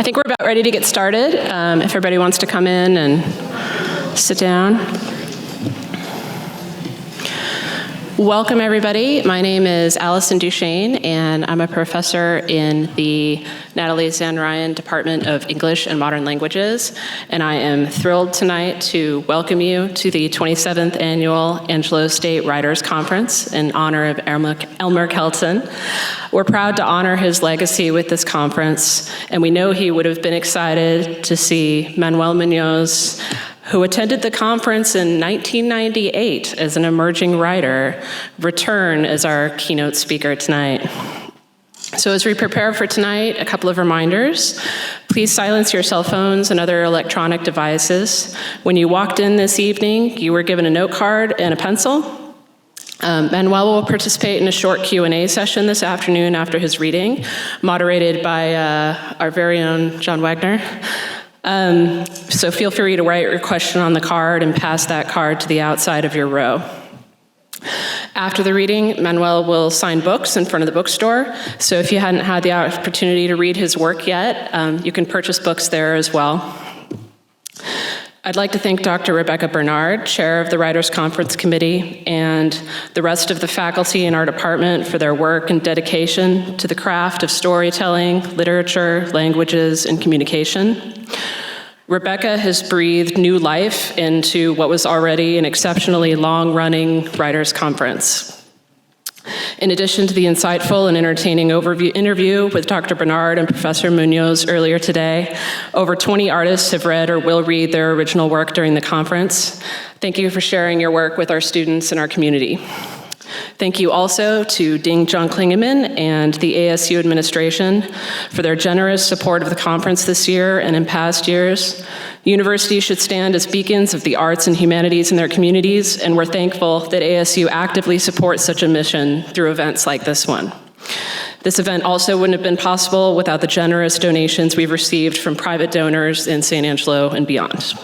I think we're about ready to get started. If everybody wants to come in and sit down. Welcome, everybody. My name is Allison Duchesne, and I'm a professor in the Natalie Zan-Ryan Department of English and Modern Languages, and I am thrilled tonight to welcome you to the 27th Annual Angelo State Writers Conference in honor of Elmer Kelton. We're proud to honor his legacy with this conference, and we know he would have been excited to see Manuel Muñoz, who attended the conference in 1998 as an emerging writer, return as our keynote speaker tonight. So as we prepare for tonight, a couple of reminders. Please silence your cell phones and other electronic devices. When you walked in this evening, you were given a note card and a pencil. Manuel will participate in a short Q&A session this afternoon after his reading, moderated by our very own John Wagner. So feel free to write your question on the card and pass that card to the outside of your row. After the reading, Manuel will sign books in front of the bookstore. So if you hadn't had the opportunity to read his work yet, you can purchase books there as well. I'd like to thank Dr. Rebecca Bernard, chair of the Writers' Conference Committee, and the rest of the faculty in our department for their work and dedication to the craft of storytelling, literature, languages, and communication. Rebecca has breathed new life into what was already an exceptionally long-running Writers' Conference. In addition to the insightful and entertaining interview with Dr. Bernard and Professor Muñoz earlier today, over 20 artists have read or will read their original work during the conference. Thank you for sharing your work with our students and our community. Thank you also to Ding John Klingeman and the ASU administration for their generous support of the conference this year and in past years. Universities should stand as beacons of the arts and humanities in their communities, and we're thankful that ASU actively supports such a mission through events like this one. This event also wouldn't have been possible without the generous donations we've received from private donors in San Angelo and beyond.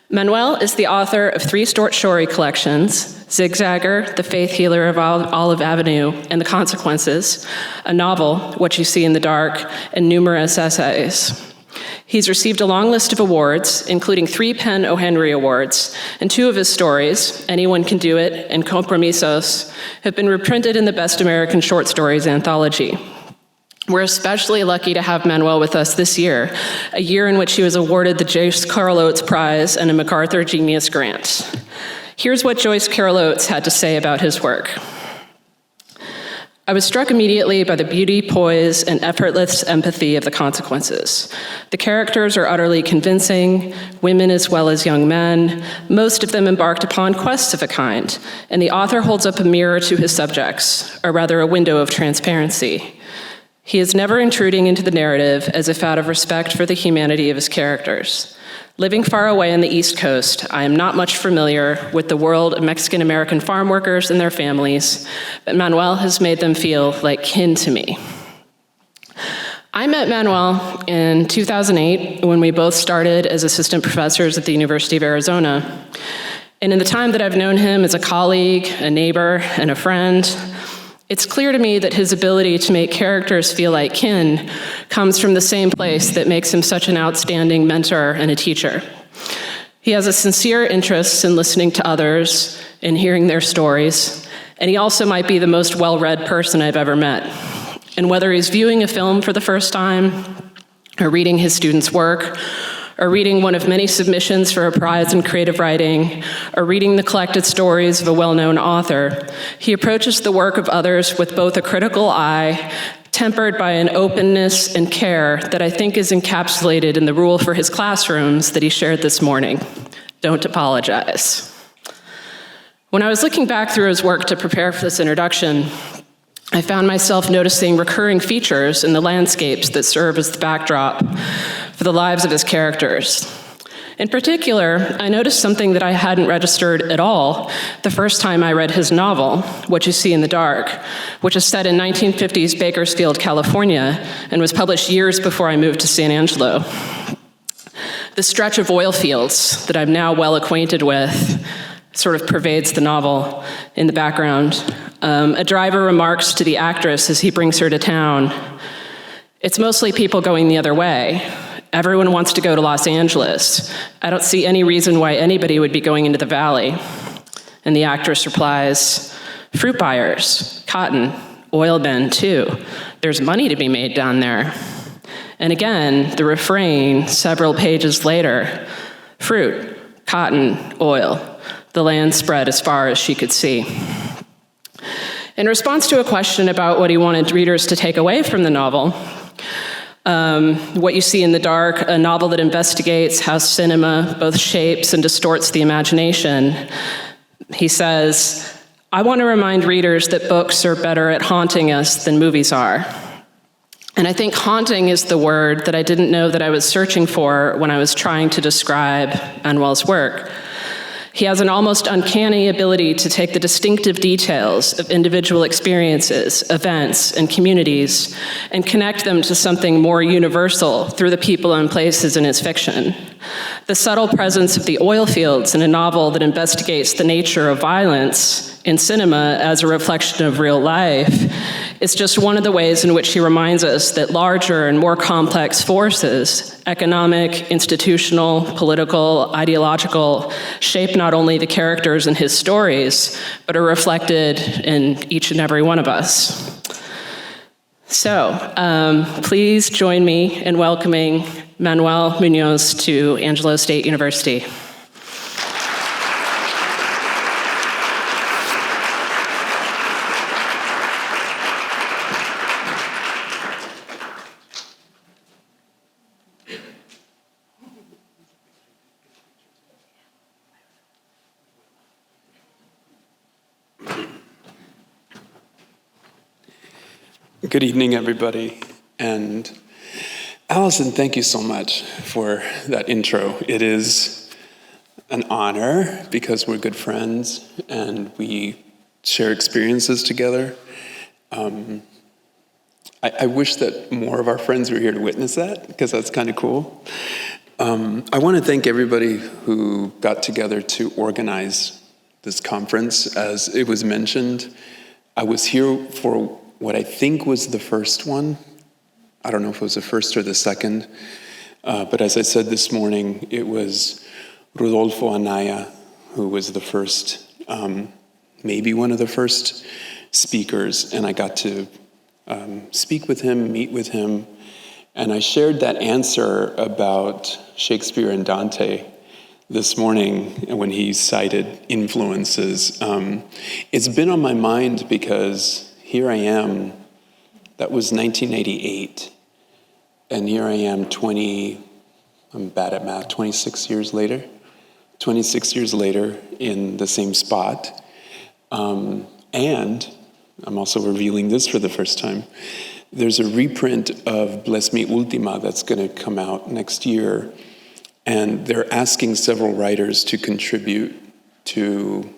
Manuel is the author of 3 short story collections, Zigzagger, The Faith Healer of Olive Avenue, and The Consequences, a novel, What You See in the Dark, and numerous essays. He's received a long list of awards, including 3 Penn O. Henry Awards, and 2 of his stories, Anyone Can Do It and Compromisos, have been reprinted in the Best American Short Stories anthology. We're especially lucky to have Manuel with us this year, a year in which he was awarded the Joyce Carol Oates Prize and a MacArthur Genius Grant. Here's what Joyce Carol Oates had to say about his work. I was struck immediately by the beauty, poise, and effortless empathy of The Consequences. The characters are utterly convincing, women as well as young men, most of them embarked upon quests of a kind, and the author holds up a mirror to his subjects, or rather a window of transparency. He is never intruding into the narrative as if out of respect for the humanity of his characters. Living far away on the East Coast, I am not much familiar with the world of Mexican-American farm workers and their families, but Manuel has made them feel like kin to me. I met Manuel in 2008 when we both started as assistant professors at the University of Arizona. And in the time that I've known him as a colleague, a neighbor, and a friend, it's clear to me that his ability to make characters feel like kin comes from the same place that makes him such an outstanding mentor and a teacher. He has a sincere interest in listening to others and hearing their stories, and he also might be the most well-read person I've ever met. And whether he's viewing a film for the first time, or reading his students' work, or reading one of many submissions for a prize in creative writing, or reading the collected stories of a well-known author, he approaches the work of others with both a critical eye, tempered by an openness and care that I think is encapsulated in the rule for his classrooms that he shared this morning: don't apologize. When I was looking back through his work to prepare for this introduction, I found myself noticing recurring features in the landscapes that serve as the backdrop for the lives of his characters. In particular, I noticed something that I hadn't registered at all the first time I read his novel, What You See in the Dark, which is set in 1950s Bakersfield, California, and was published years before I moved to San Angelo. The stretch of oil fields that I'm now well acquainted with sort of pervades the novel in the background. A driver remarks to the actress as he brings her to town, It's mostly people going the other way. Everyone wants to go to Los Angeles. I don't see any reason why anybody would be going into the valley. And the actress replies, fruit buyers, cotton, oil men too. There's money to be made down there. And again, the refrain several pages later, fruit, cotton, oil. The land spread as far as she could see. In response to a question about what he wanted readers to take away from the novel, What You See in the Dark, a novel that investigates how cinema both shapes and distorts the imagination, he says, I want to remind readers that books are better at haunting us than movies are. And I think haunting is the word that I didn't know that I was searching for when I was trying to describe Manuel's work. He has an almost uncanny ability to take the distinctive details of individual experiences, events, and communities and connect them to something more universal through the people and places in his fiction. The subtle presence of the oil fields in a novel that investigates the nature of violence in cinema as a reflection of real life is just one of the ways in which he reminds us that larger and more complex forces, economic, institutional, political, ideological, shape not only the characters in his stories, but are reflected in each and every one of us. So, please join me in welcoming Manuel Muñoz to Angelo State University. Good evening, everybody. And Allison, thank you so much for that intro. It is an honor because we're good friends and we share experiences together. I wish that more of our friends were here to witness that because that's kind of cool. I want to thank everybody who got together to organize this conference. As it was mentioned, I was here for what I think was the first one. I don't know if it was the first or the second, but as I said this morning, it was Rodolfo Anaya who was the first, maybe one of the first speakers, and I got to speak with him, meet with him, and I shared that answer about Shakespeare and Dante this morning when he cited influences. It's been on my mind because here I am, that was 1988, and here I am I'm bad at math, 26 years later in the same spot. And I'm also revealing this for the first time. There's a reprint of Bless Me Ultima that's gonna come out next year, and they're asking several writers to contribute to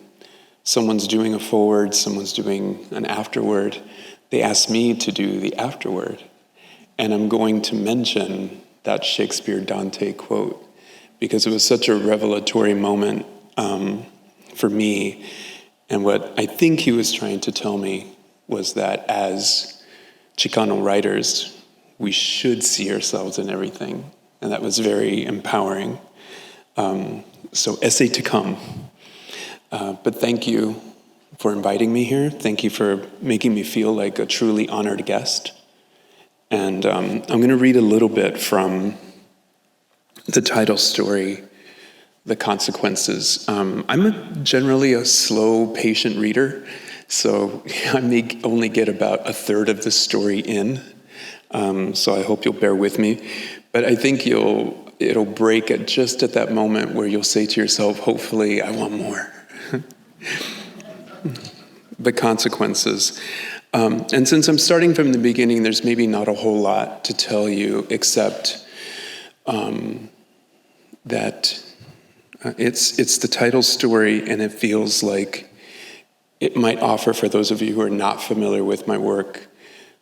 someone's doing a foreword, someone's doing an afterword. They asked me to do the afterword. And I'm going to mention that Shakespeare-Dante quote because it was such a revelatory moment for me. And what I think he was trying to tell me was that as Chicano writers, we should see ourselves in everything. And that was very empowering. So essay to come. But thank you for inviting me here. Thank you for making me feel like a truly honored guest. And I'm going to read a little bit from the title story, The Consequences. I'm generally a slow, patient reader, so I may only get about a third of the story in. So I hope you'll bear with me. But I think it'll break at just at that moment where you'll say to yourself, hopefully, I want more. The consequences. And since I'm starting from the beginning, there's maybe not a whole lot to tell you except that it's the title story, and it feels like it might offer, for those of you who are not familiar with my work,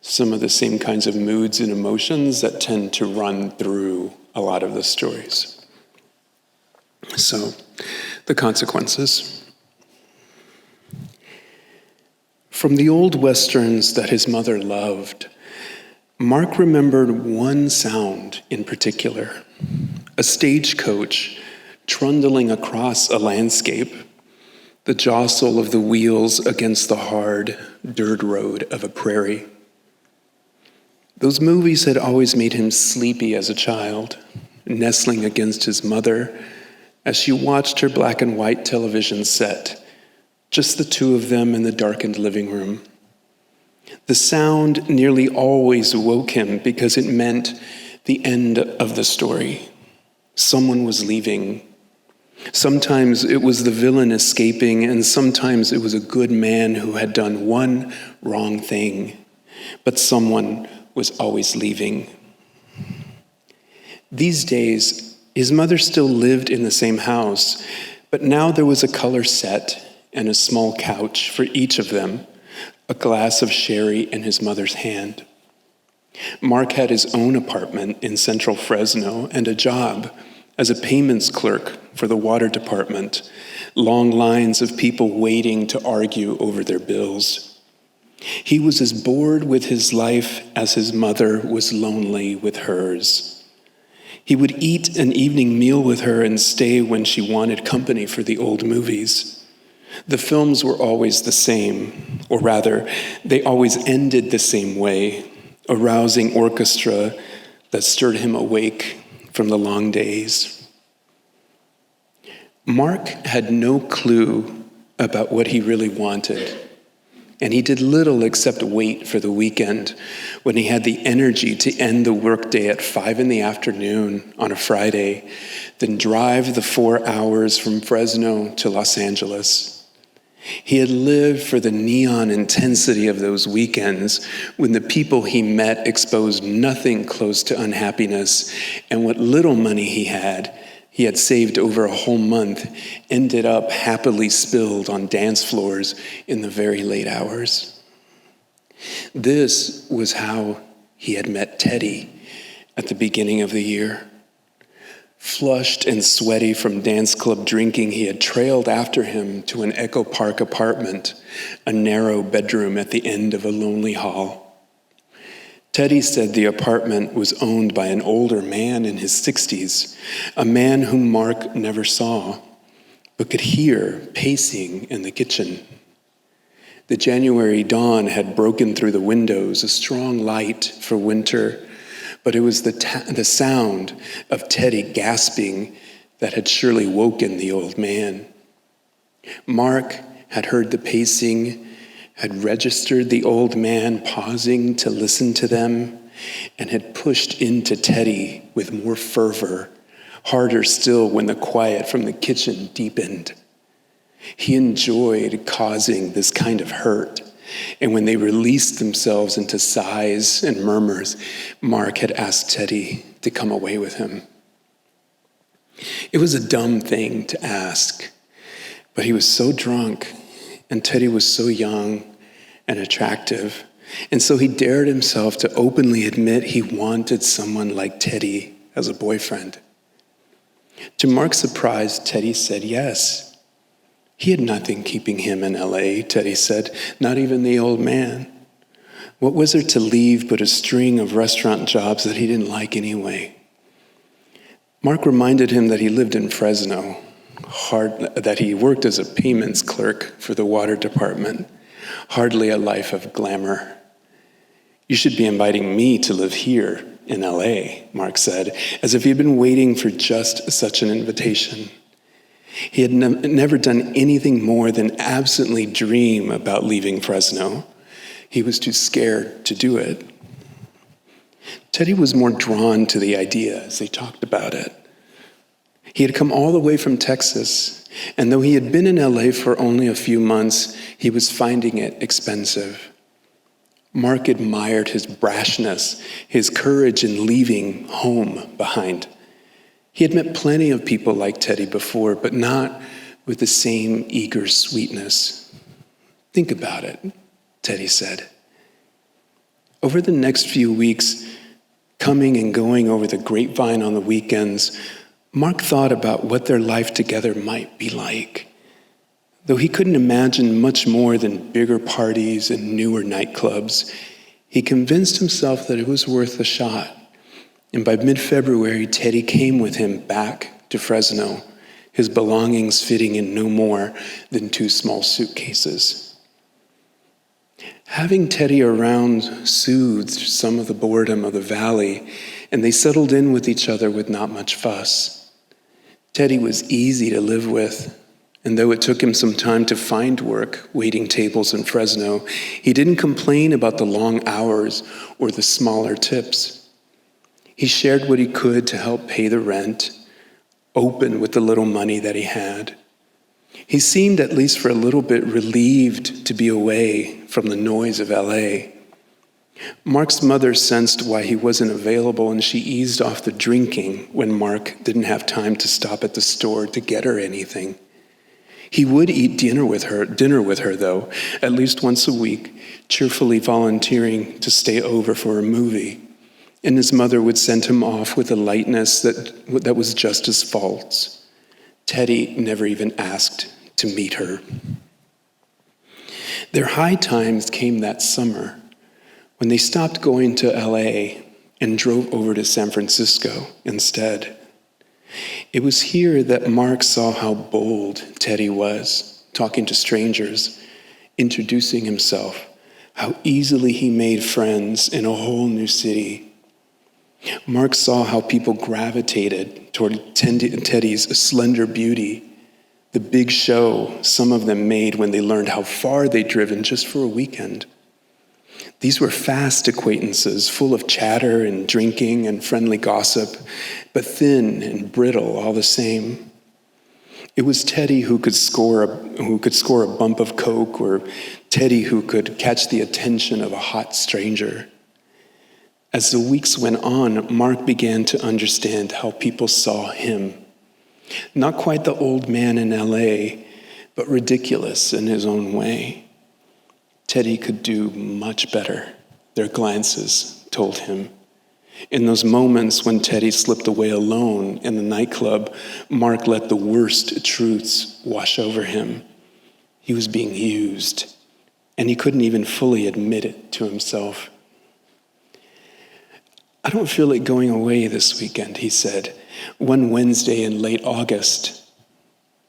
some of the same kinds of moods and emotions that tend to run through a lot of the stories. So, the consequences. From the old westerns that his mother loved, Mark remembered one sound in particular, a stagecoach trundling across a landscape, the jostle of the wheels against the hard dirt road of a prairie. Those movies had always made him sleepy as a child, nestling against his mother as she watched her black and white television set, just the two of them in the darkened living room. The sound nearly always woke him because it meant the end of the story. Someone was leaving. Sometimes it was the villain escaping, and sometimes it was a good man who had done one wrong thing, but someone was always leaving. These days, his mother still lived in the same house, but now there was a color set and a small couch for each of them, a glass of sherry in his mother's hand. Mark had his own apartment in central Fresno and a job as a payments clerk for the water department, long lines of people waiting to argue over their bills. He was as bored with his life as his mother was lonely with hers. He would eat an evening meal with her and stay when she wanted company for the old movies. The films were always the same, or rather, they always ended the same way, a rousing orchestra that stirred him awake from the long days. Mark had no clue about what he really wanted, and he did little except wait for the weekend when he had the energy to end the workday at 5 p.m. on a Friday, then drive the 4 hours from Fresno to Los Angeles. He had lived for the neon intensity of those weekends when the people he met exposed nothing close to unhappiness, and what little money he had saved over a whole month, ended up happily spilled on dance floors in the very late hours. This was how he had met Teddy at the beginning of the year. Flushed and sweaty from dance club drinking, he had trailed after him to an Echo Park apartment, a narrow bedroom at the end of a lonely hall. Teddy said the apartment was owned by an older man in his 60s, a man whom Mark never saw, but could hear pacing in the kitchen. The January dawn had broken through the windows, a strong light for winter, but it was the sound of Teddy gasping that had surely woken the old man. Mark had heard the pacing, had registered the old man pausing to listen to them, and had pushed into Teddy with more fervor, harder still when the quiet from the kitchen deepened. He enjoyed causing this kind of hurt, and when they released themselves into sighs and murmurs, Mark had asked Teddy to come away with him. It was a dumb thing to ask, but he was so drunk, and Teddy was so young and attractive, and so he dared himself to openly admit he wanted someone like Teddy as a boyfriend. To Mark's surprise, Teddy said yes. He had nothing keeping him in LA, Teddy said, not even the old man. What was there to leave but a string of restaurant jobs that he didn't like anyway? Mark reminded him that he lived in Fresno, that he worked as a payments clerk for the water department. Hardly a life of glamour. You should be inviting me to live here in LA, Mark said, as if he had been waiting for just such an invitation. He had never done anything more than absently dream about leaving Fresno. He was too scared to do it. Teddy was more drawn to the idea as they talked about it. He had come all the way from Texas, and though he had been in LA for only a few months, he was finding it expensive. Mark admired his brashness, his courage in leaving home behind. He had met plenty of people like Teddy before, but not with the same eager sweetness. Think about it, Teddy said. Over the next few weeks, coming and going over the grapevine on the weekends, Mark thought about what their life together might be like. Though he couldn't imagine much more than bigger parties and newer nightclubs, He convinced himself that it was worth a shot, and by mid-February, Teddy came with him back to Fresno, his belongings fitting in no more than 2 small suitcases. Having Teddy around soothed some of the boredom of the valley, and they settled in with each other with not much fuss. Teddy was easy to live with, and though it took him some time to find work waiting tables in Fresno, he didn't complain about the long hours or the smaller tips. He shared what he could to help pay the rent, open with the little money that he had. He seemed, at least for a little bit, relieved to be away from the noise of LA. Mark's mother sensed why he wasn't available, and she eased off the drinking when Mark didn't have time to stop at the store to get her anything. He would eat dinner with her, though, at least once a week, cheerfully volunteering to stay over for a movie. And his mother would send him off with a lightness that was just as false. Teddy never even asked to meet her. Their high times came that summer when they stopped going to LA and drove over to San Francisco instead. It was here that Mark saw how bold Teddy was, talking to strangers, introducing himself, how easily he made friends in a whole new city. Mark saw how people gravitated toward Teddy's slender beauty, the big show some of them made when they learned how far they'd driven just for a weekend. These were fast acquaintances, full of chatter and drinking and friendly gossip, but thin and brittle all the same. It was Teddy who could score a bump of coke, or Teddy who could catch the attention of a hot stranger. As the weeks went on, Mark began to understand how people saw him. Not quite the old man in LA, but ridiculous in his own way. Teddy could do much better, their glances told him. In those moments when Teddy slipped away alone in the nightclub, Mark let the worst truths wash over him. He was being used, and he couldn't even fully admit it to himself. "I don't feel like going away this weekend," he said, one Wednesday in late August.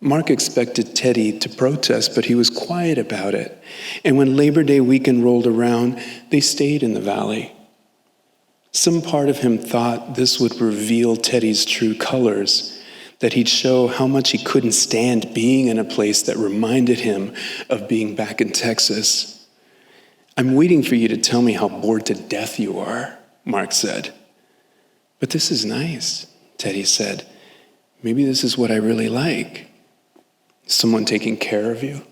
Mark expected Teddy to protest, but he was quiet about it. And when Labor Day weekend rolled around, they stayed in the valley. Some part of him thought this would reveal Teddy's true colors, that he'd show how much he couldn't stand being in a place that reminded him of being back in Texas. "I'm waiting for you to tell me how bored to death you are," Mark said. "But this is nice," Teddy said. "Maybe this is what I really like." "Someone taking care of you?"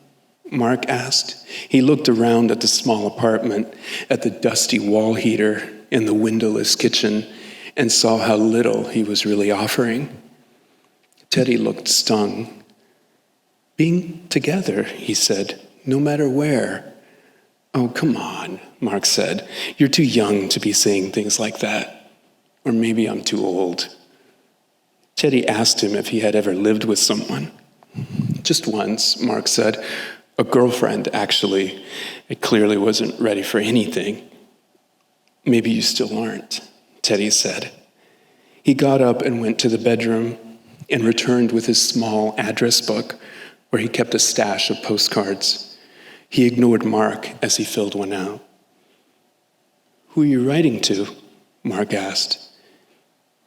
Mark asked. He looked around at the small apartment, at the dusty wall heater in the windowless kitchen, and saw how little he was really offering. Teddy looked stung. "Being together," he said, "no matter where." "Oh, come on," Mark said. "You're too young to be saying things like that. Or maybe I'm too old." Teddy asked him if he had ever lived with someone. "Just once," Mark said. "A girlfriend, actually. I clearly wasn't ready for anything." "Maybe you still aren't," Teddy said. He got up and went to the bedroom and returned with his small address book where he kept a stash of postcards. He ignored Mark as he filled one out. "Who are you writing to?" Mark asked.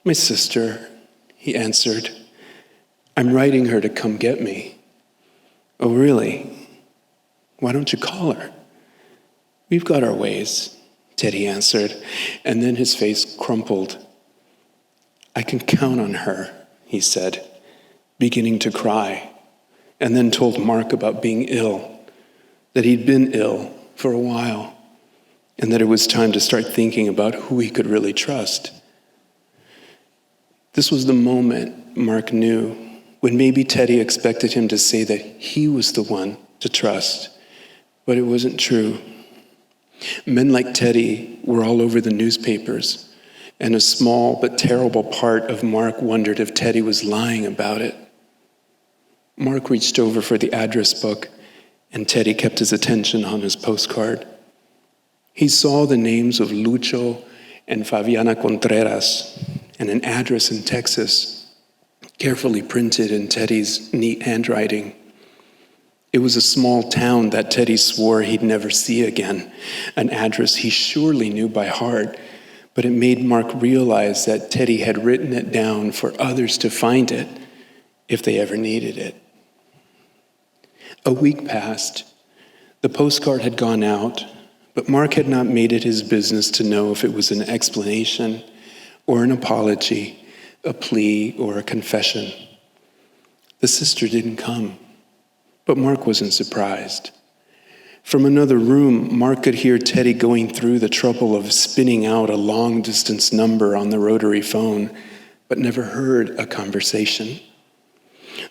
"My sister," he answered. "I'm writing her to come get me." "Oh, really? Why don't you call her?" "We've got our ways," Teddy answered, and then his face crumpled. "I can count on her," he said, beginning to cry, and then told Mark about being ill, that he'd been ill for a while, and that it was time to start thinking about who he could really trust. This was the moment Mark knew when maybe Teddy expected him to say that he was the one to trust, but it wasn't true. Men like Teddy were all over the newspapers, and a small but terrible part of Mark wondered if Teddy was lying about it. Mark reached over for the address book, and Teddy kept his attention on his postcard. He saw the names of Lucho and Fabiana Contreras and an address in Texas, carefully printed in Teddy's neat handwriting. It was a small town that Teddy swore he'd never see again, an address he surely knew by heart, but it made Mark realize that Teddy had written it down for others to find it if they ever needed it. A week passed. The postcard had gone out, but Mark had not made it his business to know if it was an explanation or an apology, a plea or a confession. The sister didn't come, but Mark wasn't surprised. From another room, Mark could hear Teddy going through the trouble of spinning out a long-distance number on the rotary phone, but never heard a conversation.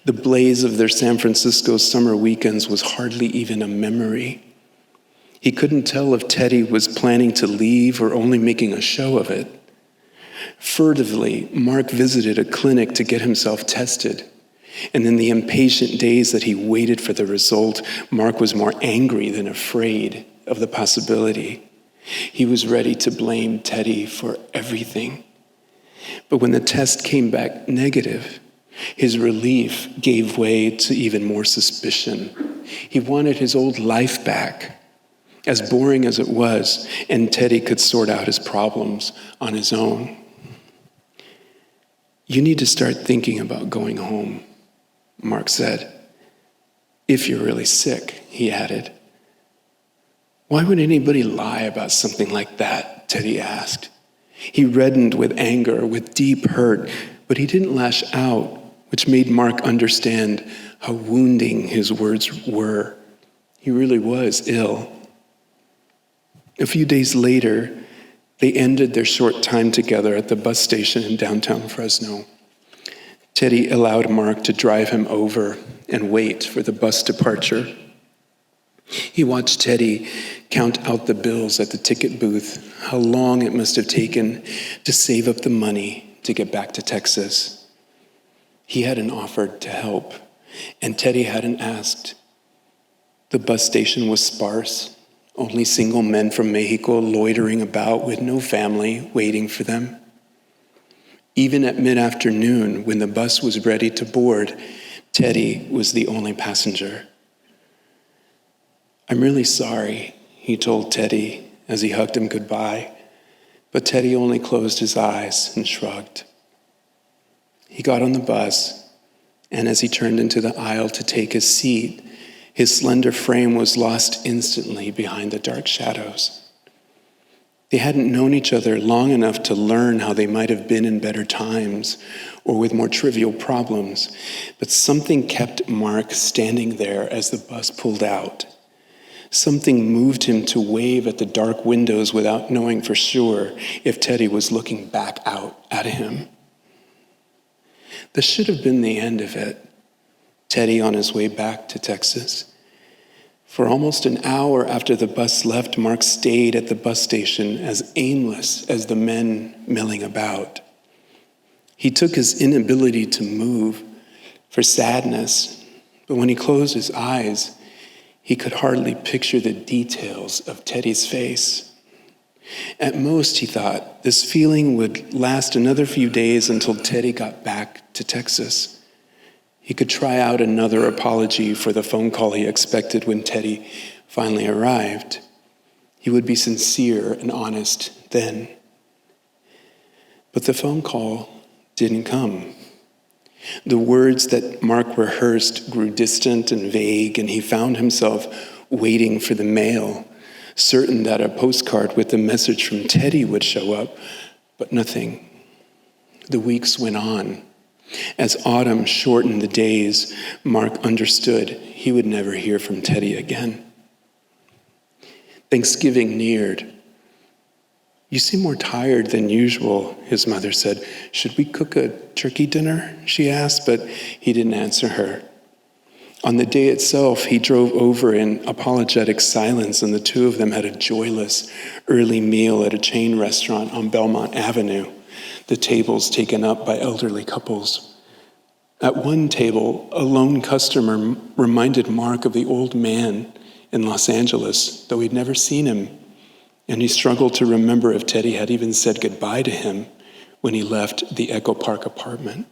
The blaze of their San Francisco summer weekends was hardly even a memory. He couldn't tell if Teddy was planning to leave or only making a show of it. Furtively, Mark visited a clinic to get himself tested. And in the impatient days that he waited for the result, Mark was more angry than afraid of the possibility. He was ready to blame Teddy for everything. But when the test came back negative, his relief gave way to even more suspicion. He wanted his old life back, as boring as it was, and Teddy could sort out his problems on his own. "You need to start thinking about going home," Mark said. "If you're really sick," he added. "Why would anybody lie about something like that?" Teddy asked. He reddened with anger, with deep hurt, but he didn't lash out, which made Mark understand how wounding his words were. He really was ill. A few days later, they ended their short time together at the bus station in downtown Fresno. Teddy allowed Mark to drive him over and wait for the bus departure. He watched Teddy count out the bills at the ticket booth, how long it must have taken to save up the money to get back to Texas. He hadn't offered to help, and Teddy hadn't asked. The bus station was sparse, only single men from Mexico loitering about with no family waiting for them. Even at mid-afternoon, when the bus was ready to board, Teddy was the only passenger. "I'm really sorry," he told Teddy as he hugged him goodbye, but Teddy only closed his eyes and shrugged. He got on the bus, and as he turned into the aisle to take his seat, his slender frame was lost instantly behind the dark shadows. They hadn't known each other long enough to learn how they might have been in better times or with more trivial problems, but something kept Mark standing there as the bus pulled out. Something moved him to wave at the dark windows without knowing for sure if Teddy was looking back out at him. This should have been the end of it. Teddy on his way back to Texas. For almost an hour after the bus left, Mark stayed at the bus station as aimless as the men milling about. He took his inability to move for sadness, but when he closed his eyes, he could hardly picture the details of Teddy's face. At most, he thought, this feeling would last another few days until Teddy got back to Texas. He could try out another apology for the phone call he expected when Teddy finally arrived. He would be sincere and honest then. But the phone call didn't come. The words that Mark rehearsed grew distant and vague, and he found himself waiting for the mail, certain that a postcard with a message from Teddy would show up, but nothing. The weeks went on. As autumn shortened the days, Mark understood he would never hear from Teddy again. Thanksgiving neared. "You seem more tired than usual," his mother said. "Should we cook a turkey dinner?" she asked, but he didn't answer her. On the day itself, he drove over in apologetic silence, and the two of them had a joyless early meal at a chain restaurant on Belmont Avenue, the tables taken up by elderly couples. At one table, a lone customer reminded Mark of the old man in Los Angeles, though he'd never seen him. and he struggled to remember if Teddy had even said goodbye to him when he left the Echo Park apartment.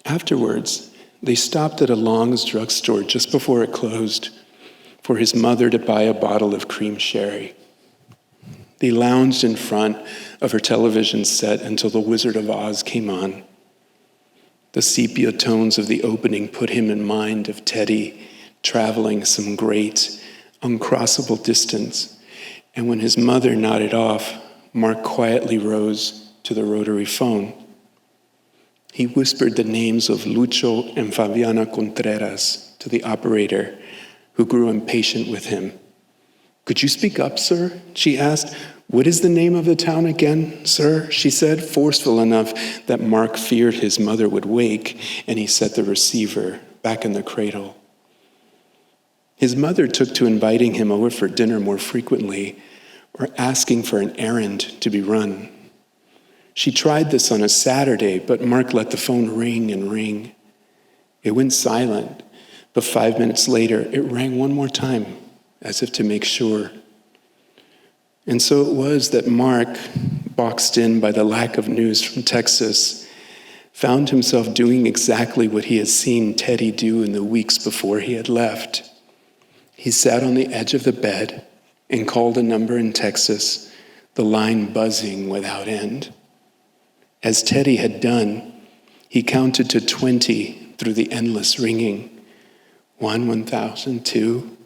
Afterwards, they stopped at a Long's drugstore just before it closed for his mother to buy a bottle of cream sherry. They lounged in front of her television set until The Wizard of Oz came on. The sepia tones of the opening put him in mind of Teddy traveling some great, uncrossable distance, and when his mother nodded off, Mark quietly rose to the rotary phone. He whispered the names of Lucho and Fabiana Contreras to the operator, who grew impatient with him. "Could you speak up, sir?" she asked. "What is the name of the town again, sir?" she said, forceful enough that Mark feared his mother would wake, and he set the receiver back in the cradle. His mother took to inviting him over for dinner more frequently or asking for an errand to be run. She tried this on a Saturday, but Mark let the phone ring and ring. It went silent, but 5 minutes later, it rang one more time, as if to make sure. And so it was that Mark, boxed in by the lack of news from Texas, found himself doing exactly what he had seen Teddy do in the weeks before he had left. He sat on the edge of the bed and called a number in Texas, the line buzzing without end. As Teddy had done, he counted to 20 through the endless ringing. 1, 1,000, 2,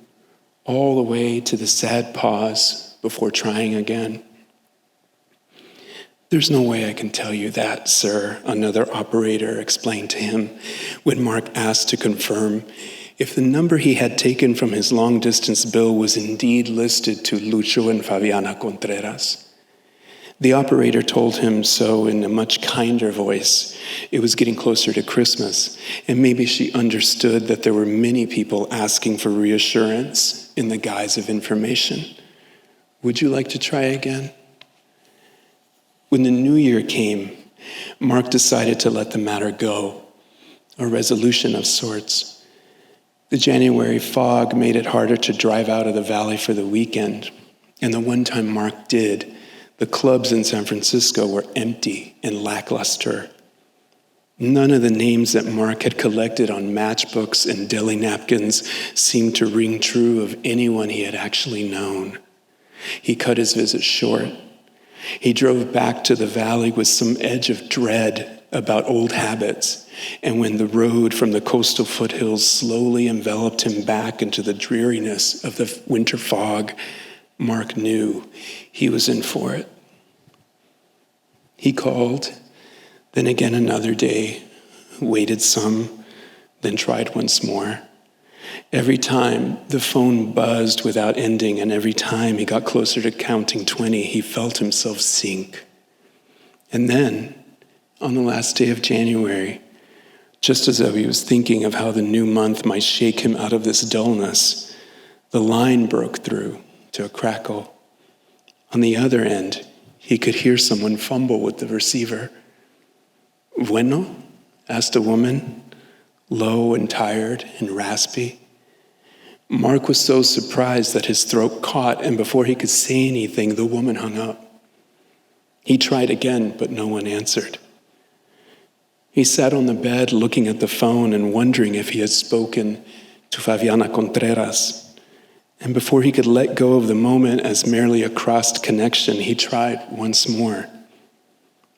all the way to the sad pause before trying again. "There's no way I can tell you that, sir," another operator explained to him when Mark asked to confirm if the number he had taken from his long-distance bill was indeed listed to Lucho and Fabiana Contreras. The operator told him so in a much kinder voice. It was getting closer to Christmas, and maybe she understood that there were many people asking for reassurance in the guise of information. "Would you like to try again?" When the new year came, Mark decided to let the matter go, a resolution of sorts. The January fog made it harder to drive out of the valley for the weekend, and the one time Mark did, the clubs in San Francisco were empty and lackluster. None of the names that Mark had collected on matchbooks and deli napkins seemed to ring true of anyone he had actually known. He cut his visit short. He drove back to the valley with some edge of dread about old habits, and when the road from the coastal foothills slowly enveloped him back into the dreariness of the winter fog, Mark knew he was in for it. He called, then again another day, waited some, then tried once more. Every time the phone buzzed without ending, and every time he got closer to counting 20, he felt himself sink. And then, on the last day of January, just as though he was thinking of how the new month might shake him out of this dullness, the line broke through to a crackle. On the other end, he could hear someone fumble with the receiver. "Bueno?" asked a woman, low and tired and raspy. Mark was so surprised that his throat caught, and before he could say anything, the woman hung up. He tried again, but no one answered. He sat on the bed looking at the phone and wondering if he had spoken to Fabiana Contreras. And before he could let go of the moment as merely a crossed connection, he tried once more.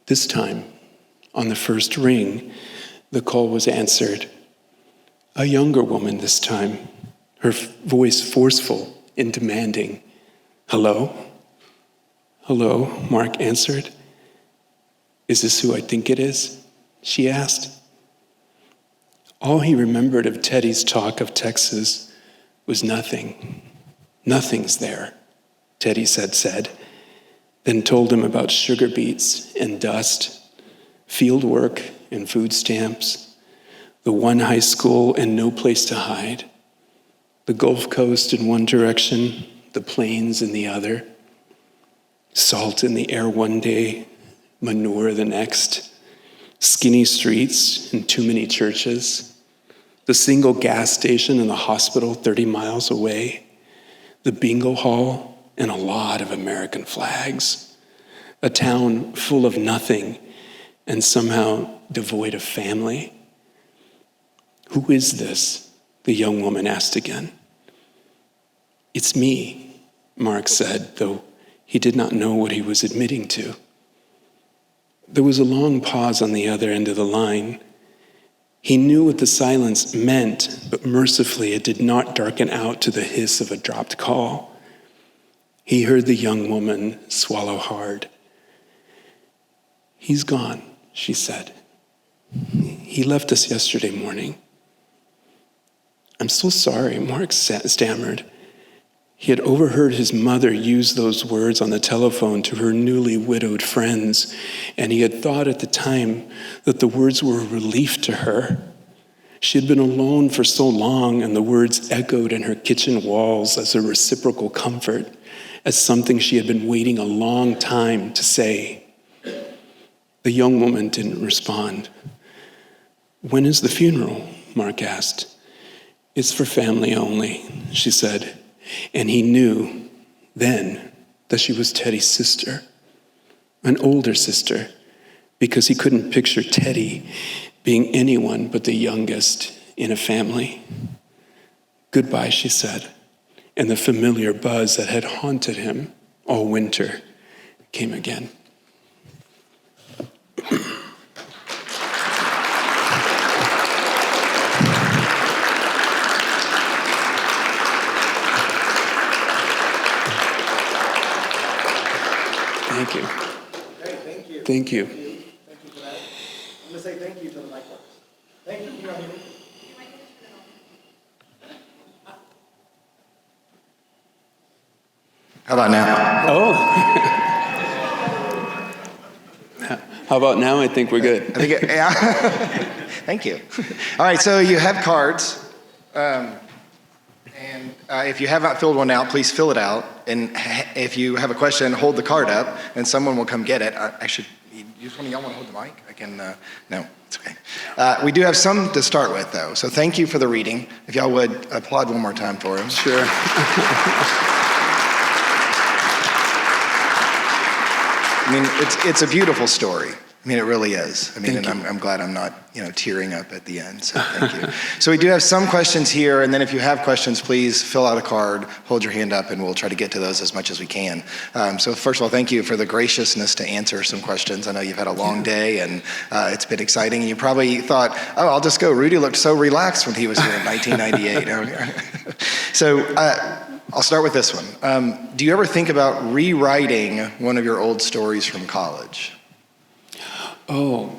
This time, on the first ring, the call was answered. A younger woman this time, her voice forceful and demanding. "Hello?" "Hello," Mark answered. "Is this who I think it is?" she asked. All he remembered of Teddy's talk of Texas was nothing. "Nothing's there," Teddy said, then told him about sugar beets and dust, field work and food stamps, the one high school and no place to hide, the Gulf Coast in one direction, the plains in the other, salt in the air one day, manure the next, skinny streets and too many churches, the single gas station and the hospital 30 miles away, the bingo hall and a lot of American flags. A town full of nothing and somehow devoid of family. Who is this? The young woman asked again. It's me, Mark said, though he did not know what he was admitting to. There was a long pause on the other end of the line. He knew what the silence meant, but mercifully it did not darken out to the hiss of a dropped call. He heard the young woman swallow hard. He's gone, she said. He left us yesterday morning. I'm so sorry, Mark stammered. He had overheard his mother use those words on the telephone to her newly widowed friends, and he had thought at the time that the words were a relief to her. She had been alone for so long, and the words echoed in her kitchen walls as a reciprocal comfort, as something she had been waiting a long time to say. The young woman didn't respond. When is the funeral? Mark asked. It's for family only, she said. And he knew then that she was Teddy's sister, an older sister, because he couldn't picture Teddy being anyone but the youngest in a family. Goodbye, she said, and the familiar buzz that had haunted him all winter came again. Thank you. Great, thank you. Thank you. Thank you for that. I'm going to say thank you to the mic workers. Thank you. You know what I mean? How about now? Oh. How about now? I think we're good. I think yeah. Thank you. All right, so you have cards. And if you have not filled one out, please fill it out. And if you have a question, hold the card up, and someone will come get it. Actually, just one of y'all want to hold the mic? I can, no, it's okay. We do have some to start with, though. So thank you for the reading. If y'all would applaud one more time for him. Sure. I mean, it's a beautiful story. I mean, it really is. I mean, Thank and you. I'm glad I'm not, tearing up at the end, so thank you. So we do have some questions here, and then if you have questions, please fill out a card, hold your hand up, and we'll try to get to those as much as we can. So first of all, thank you for the graciousness to answer some questions. I know you've had a long day, and it's been exciting, and you probably thought, oh, I'll just go. Rudy looked so relaxed when he was here in 1998. So I'll start with this one. Do you ever think about rewriting one of your old stories from college? Oh,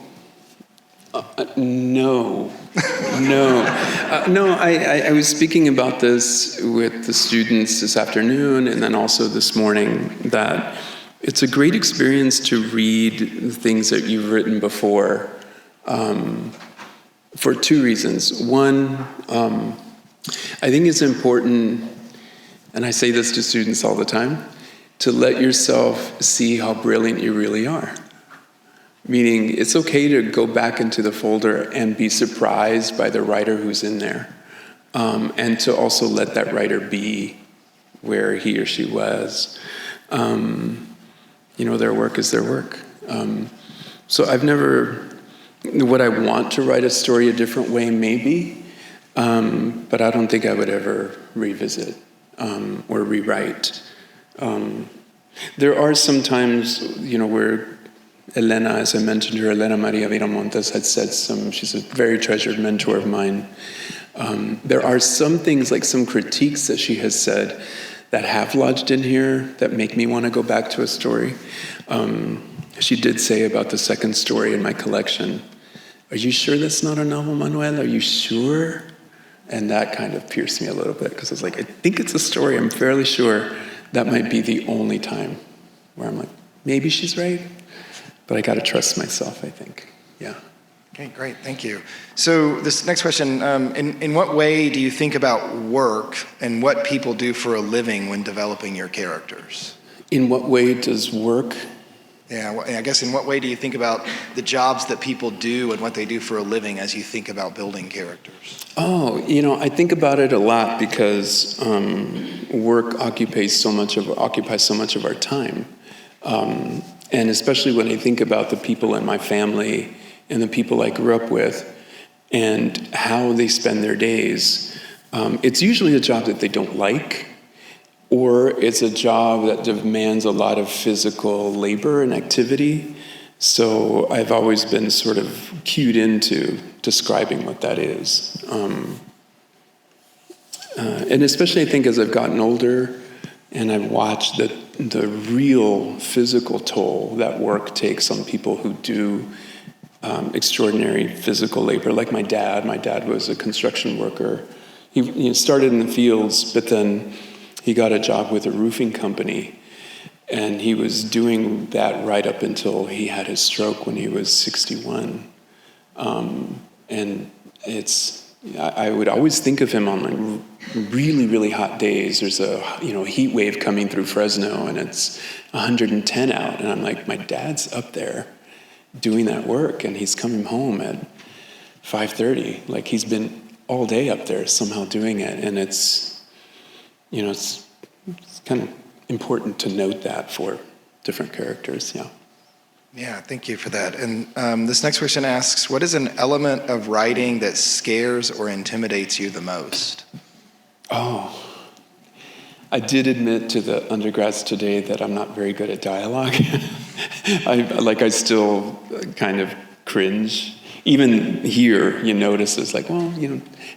no. I was speaking about this with the students this afternoon and then also this morning, that it's a great experience to read things that you've written before for two reasons. One, I think it's important, and I say this to students all the time, to let yourself see how brilliant you really are. Meaning, it's okay to go back into the folder and be surprised by the writer who's in there. And to also let that writer be where he or she was. Their work is their work. So would I want to write a story a different way? Maybe. But I don't think I would ever revisit or rewrite. There are some times, where Elena, as I mentioned her, Elena Maria Viramontes had said she's a very treasured mentor of mine. There are some things, like some critiques that she has said that have lodged in here that make me want to go back to a story. She did say about the second story in my collection, "Are you sure that's not a novel, Manuel? Are you sure?" And that kind of pierced me a little bit, because I was like, I think it's a story. I'm fairly sure that might be the only time where I'm like, maybe she's right. But I got to trust myself, I think. Yeah. Okay, great. Thank you. So this next question, in what way do you think about work and what people do for a living when developing your characters? In what way does work Yeah, well, I guess in what way do you think about the jobs that people do and what they do for a living as you think about building characters? Oh, I think about it a lot because work occupies so much of our time. And especially when I think about the people in my family and the people I grew up with and how they spend their days, it's usually a job that they don't like, or it's a job that demands a lot of physical labor and activity. So I've always been sort of cued into describing what that is. And especially I think as I've gotten older and I've watched the real physical toll that work takes on people who do extraordinary physical labor, like my dad. My dad was a construction worker. He started in the fields, but then he got a job with a roofing company, and he was doing that right up until he had his stroke when he was 61. And I would always think of him on like really, really hot days. There's a heat wave coming through Fresno, and it's 110 out, and I'm like, my dad's up there doing that work, and he's coming home at 5:30. Like, he's been all day up there somehow doing it, and it's kind of important to note that for different characters. Yeah, thank you for that. And this next question asks, what is an element of writing that scares or intimidates you the most? Oh, I did admit to the undergrads today that I'm not very good at dialogue. I still kind of cringe. Even here, you notice it's like, well,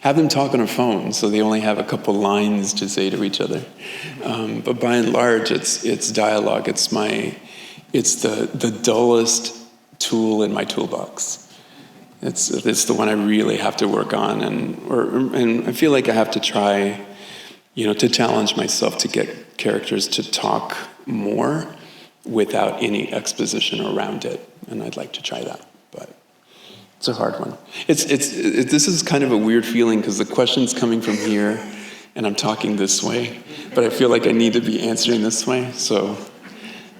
have them talk on a phone, so they only have a couple lines to say to each other. But by and large, it's dialogue. It's the dullest tool in my toolbox. It's the one I really have to work on, and I feel like I have to try, to challenge myself to get characters to talk more without any exposition around it, and I'd like to try that, but it's a hard one. This is kind of a weird feeling because the question's coming from here, and I'm talking this way, but I feel like I need to be answering this way, so.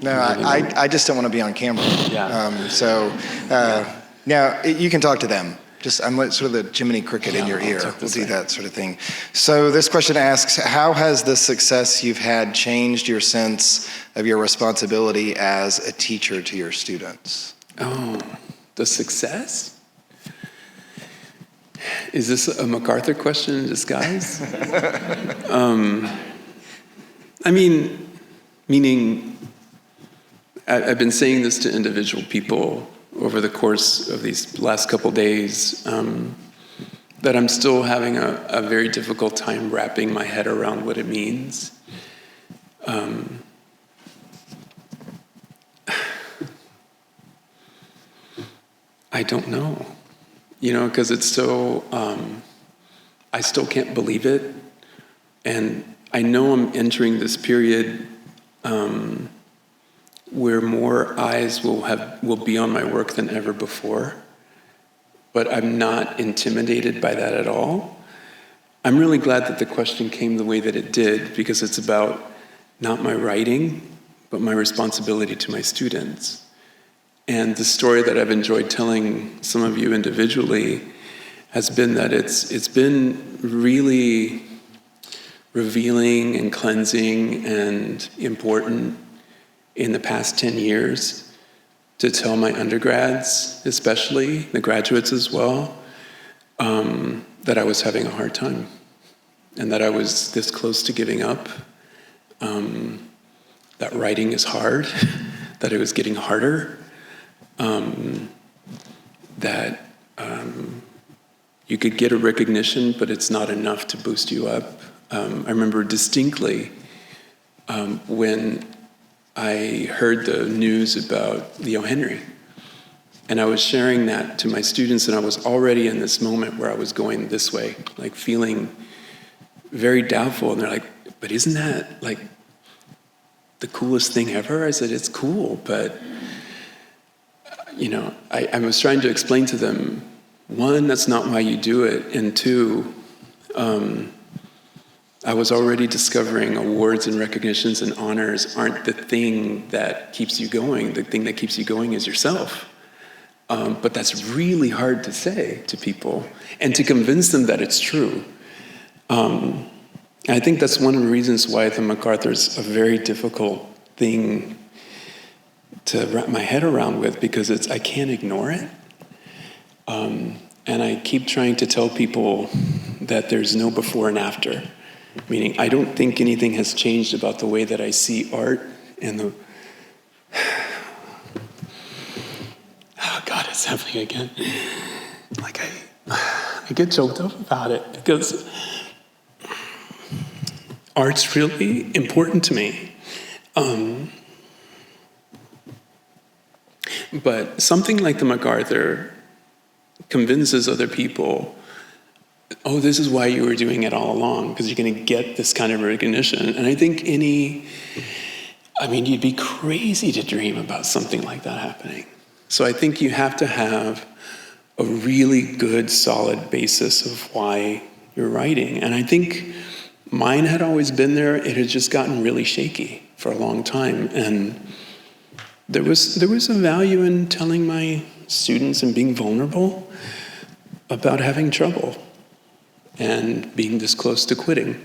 No, I just don't want to be on camera. Yeah. Now you can talk to them. I'm like sort of the Jiminy Cricket in your ear. We'll do that sort of thing. So this question asks, how has the success you've had changed your sense of your responsibility as a teacher to your students? Oh, the success? Is this a MacArthur question in disguise? Meaning, I've been saying this to individual people over the course of these last couple days, that I'm still having a very difficult time wrapping my head around what it means. I don't know, because it's so, I still can't believe it. And I know I'm entering this period where more eyes will be on my work than ever before, but I'm not intimidated by that at all. I'm really glad that the question came the way that it did, because it's about not my writing, but my responsibility to my students. And the story that I've enjoyed telling some of you individually has been that it's been really revealing and cleansing and important in the past 10 years to tell my undergrads, especially, the graduates as well, that I was having a hard time and that I was this close to giving up, that writing is hard, that it was getting harder, that you could get a recognition, but it's not enough to boost you up. I remember distinctly when I heard the news about Leo Henry, and I was sharing that to my students, and I was already in this moment where I was going this way, like feeling very doubtful, and they're like, but isn't that like the coolest thing ever? I said, it's cool, but I was trying to explain to them, one, that's not why you do it, and two, I was already discovering awards and recognitions and honors aren't the thing that keeps you going. The thing that keeps you going is yourself. But that's really hard to say to people and to convince them that it's true. I think that's one of the reasons why the MacArthur's a very difficult thing to wrap my head around with, because I can't ignore it. And I keep trying to tell people that there's no before and after. Meaning, I don't think anything has changed about the way that I see art and the... Oh God, it's happening again. Like I get choked up about it because art's really important to me. But something like the MacArthur convinces other people, oh, this is why you were doing it all along, because you're going to get this kind of recognition. And I think you'd be crazy to dream about something like that happening. So I think you have to have a really good, solid basis of why you're writing. And I think mine had always been there. It had just gotten really shaky for a long time. And there was a value in telling my students and being vulnerable about having trouble and being this close to quitting.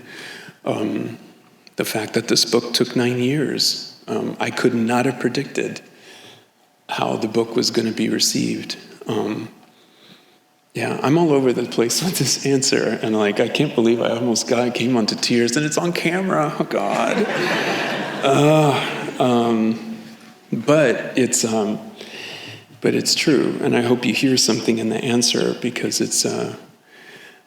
The fact that this book took 9 years, I could not have predicted how the book was going to be received. Yeah, I'm all over the place with this answer, and I can't believe I almost came onto tears, and it's on camera. Oh God. But it's true, and I hope you hear something in the answer, because it's.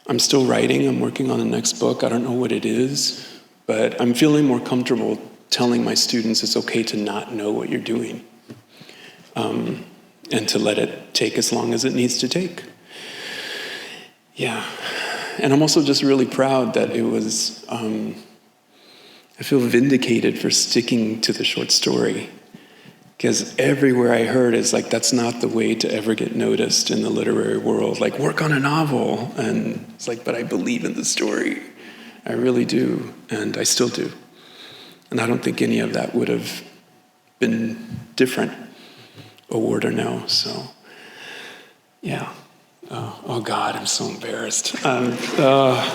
I'm still writing. I'm working on the next book. I don't know what it is, but I'm feeling more comfortable telling my students it's okay to not know what you're doing, and to let it take as long as it needs to take. Yeah, and I'm also just really proud that it was. I feel vindicated for sticking to the short story. Because everywhere I heard is that's not the way to ever get noticed in the literary world. Work on a novel. And it's but I believe in the story. I really do. And I still do. And I don't think any of that would have been different, award or no. So, yeah. Oh God, I'm so embarrassed.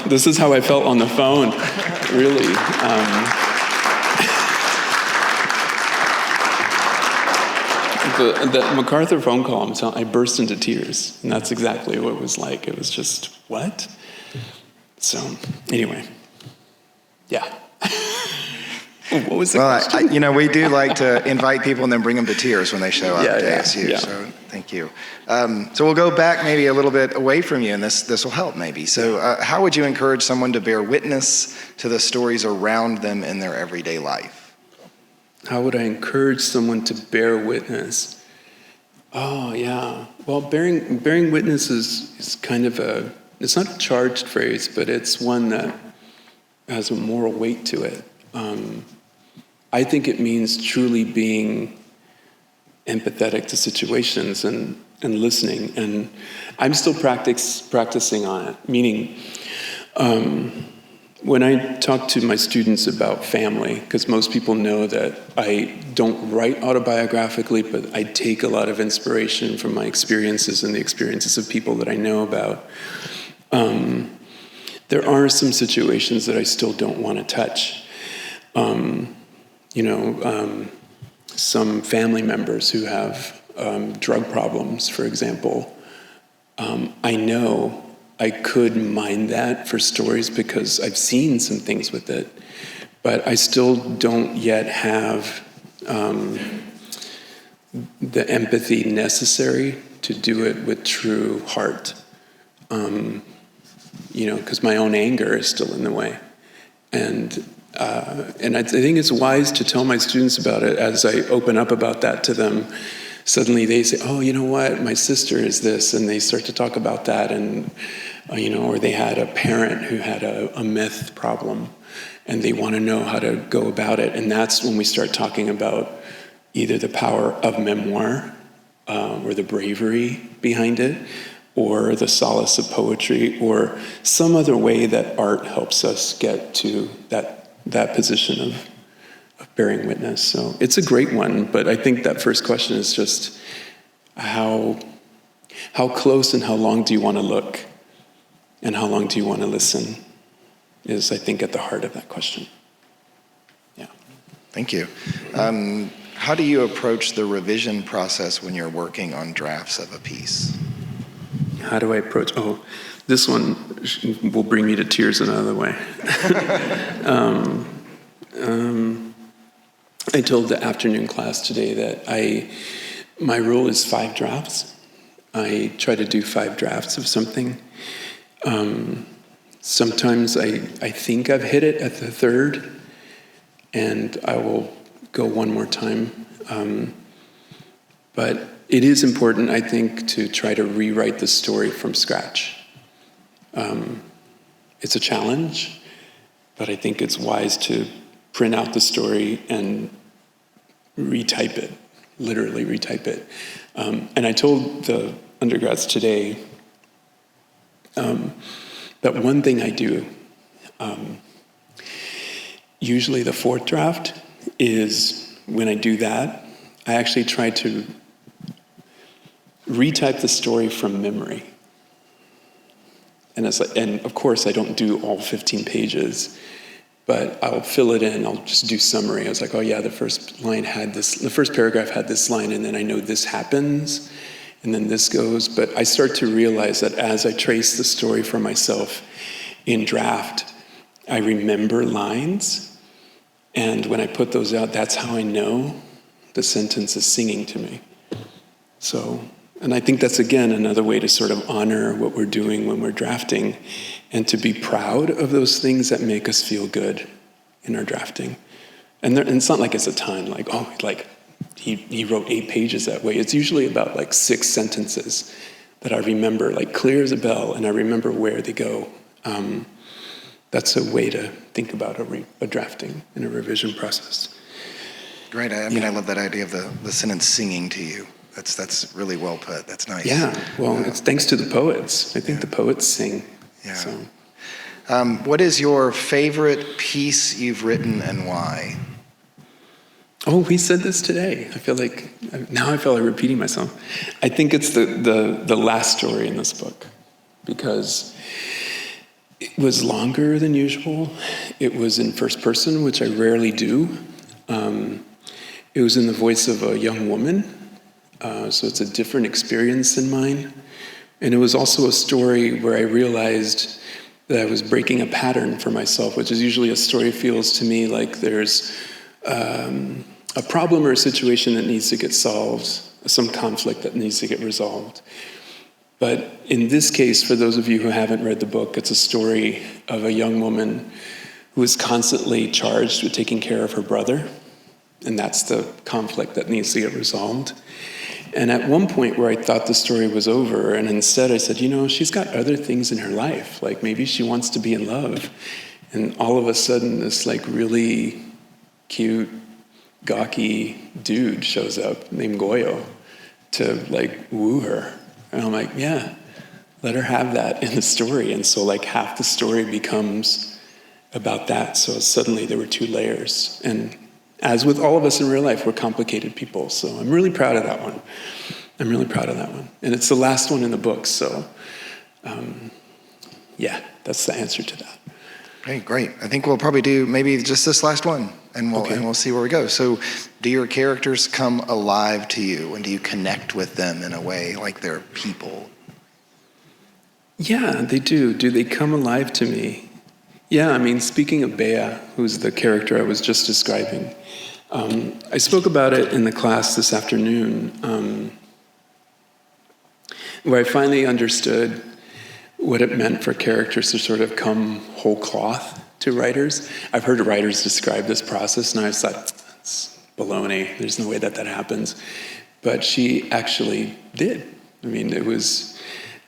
This is how I felt on the phone, really. The MacArthur phone call, I burst into tears, and that's exactly what it was like. It was just, what? So, anyway, yeah. What was the question? We do like to invite people and then bring them to tears when they show up to ASU, yeah. so thank you. So we'll go back maybe a little bit away from you, and this will help maybe. So how would you encourage someone to bear witness to the stories around them in their everyday life? How would I encourage someone to bear witness? Oh, yeah. Well, bearing witness is kind of it's not a charged phrase, but it's one that has a moral weight to it. I think it means truly being empathetic to situations and listening. And I'm still practicing on it, meaning when I talk to my students about family, because most people know that I don't write autobiographically, but I take a lot of inspiration from my experiences and the experiences of people that I know about. There are some situations that I still don't want to touch. Some family members who have drug problems, for example. I know I could mine that for stories because I've seen some things with it, but I still don't yet have the empathy necessary to do it with true heart. Because my own anger is still in the way. And I think it's wise to tell my students about it as I open up about that to them. Suddenly they say, oh, you know what, my sister is this, and they start to talk about that, and or they had a parent who had a meth problem, and they want to know how to go about it. And that's when we start talking about either the power of memoir or the bravery behind it, or the solace of poetry, or some other way that art helps us get to that position of bearing witness. So it's a great one, but I think that first question is just how close and how long do you want to look, and how long do you want to listen, is, I think, at the heart of that question. Yeah. Thank you. How do you approach the revision process when you're working on drafts of a piece? How do I approach? Oh, this one will bring me to tears another way. I told the afternoon class today that my rule is 5 drafts. I try to do 5 drafts of something. Sometimes I think I've hit it at the 3rd, and I will go one more time. But it is important, I think, to try to rewrite the story from scratch. It's a challenge, but I think it's wise to print out the story and retype it, literally retype it. And I told the undergrads today that one thing I do, usually the 4th draft, is when I do that, I actually try to retype the story from memory. And of course, I don't do all 15 pages, but I'll fill it in. I'll just do summary. I was like, oh yeah, the first paragraph had this line, and then I know this happens, and then this goes. But I start to realize that as I trace the story for myself in draft, I remember lines, and when I put those out, that's how I know the sentence is singing to me. So, and I think that's, again, another way to sort of honor what we're doing when we're drafting, and to be proud of those things that make us feel good in our drafting. And it's not like it's a ton, like, oh, like he wrote 8 pages that way. It's usually about like 6 sentences that I remember, like clear as a bell, and I remember where they go. That's a way to think about a drafting and a revision process. Great. I mean, I love that idea of the sentence singing to you. That's really well put. That's nice. Yeah. Well, it's thanks to the poets. I think the poets sing. Yeah. So. What is your favorite piece you've written, and why? Oh, we said this today. I feel like repeating myself. I think it's the last story in this book, because it was longer than usual. It was in first person, which I rarely do. It was in the voice of a young woman, so it's a different experience than mine. And it was also a story where I realized that I was breaking a pattern for myself, which is usually a story feels to me like there's a problem or a situation that needs to get solved, some conflict that needs to get resolved. But in this case, for those of you who haven't read the book, it's a story of a young woman who is constantly charged with taking care of her brother, and that's the conflict that needs to get resolved. And at one point where I thought the story was over, and instead I said, she's got other things in her life, like maybe she wants to be in love. And all of a sudden, this like really cute, gawky dude shows up named Goyo to like woo her. And I'm like, yeah, let her have that in the story. And so like half the story becomes about that. So suddenly there were 2 layers. And as with all of us in real life, we're complicated people. So I'm really proud of that one. And it's the last one in the book. So yeah, that's the answer to that. Okay, great. I think we'll probably do maybe just this last one, and we'll see where we go. So do your characters come alive to you, and do you connect with them in a way like they're people? Yeah, they do. Do they come alive to me? Yeah, I mean, speaking of Bea, who's the character I was just describing, I spoke about it in the class this afternoon, where I finally understood what it meant for characters to sort of come whole cloth to writers. I've heard writers describe this process, and I just thought, that's baloney. There's no way that happens. But she actually did. I mean,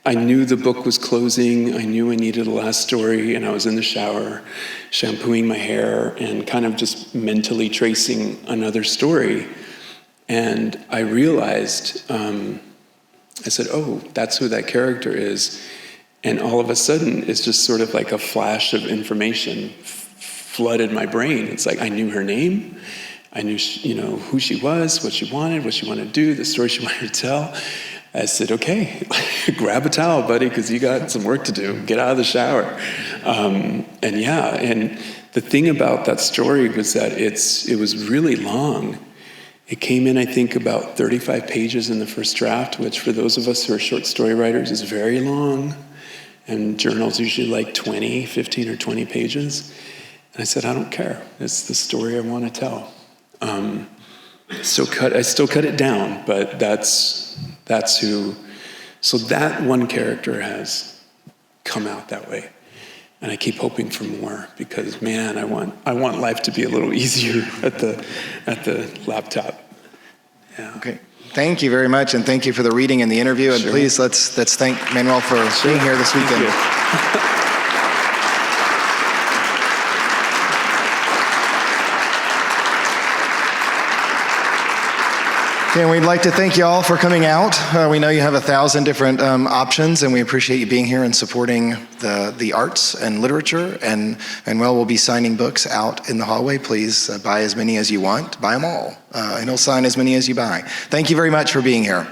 I knew the book was closing. I knew I needed a last story, and I was in the shower, shampooing my hair, and kind of just mentally tracing another story. And I realized I said, oh, that's who that character is. And all of a sudden, it's just sort of like a flash of information flooded my brain. It's like I knew her name. I knew who she was, what she wanted to do, the story she wanted to tell. I said, okay, grab a towel, buddy, because you got some work to do. Get out of the shower. And the thing about that story was that it was really long. It came in, I think, about 35 pages in the first draft, which for those of us who are short story writers is very long. And journals usually like 15 or 20 pages. And I said, I don't care. It's the story I want to tell. I still cut it down, but that's who. So that one character has come out that way. And I keep hoping for more because, man, I want life to be a little easier at the laptop. Yeah. Okay. Thank you very much, and thank you for the reading and the interview. And please, let's thank Manuel for being here this weekend. And we'd like to thank you all for coming out. We know you have 1,000 different options, and we appreciate you being here and supporting the arts and literature. And Manuel will be signing books out in the hallway. Please buy as many as you want. Buy them all. And he'll sign as many as you buy. Thank you very much for being here.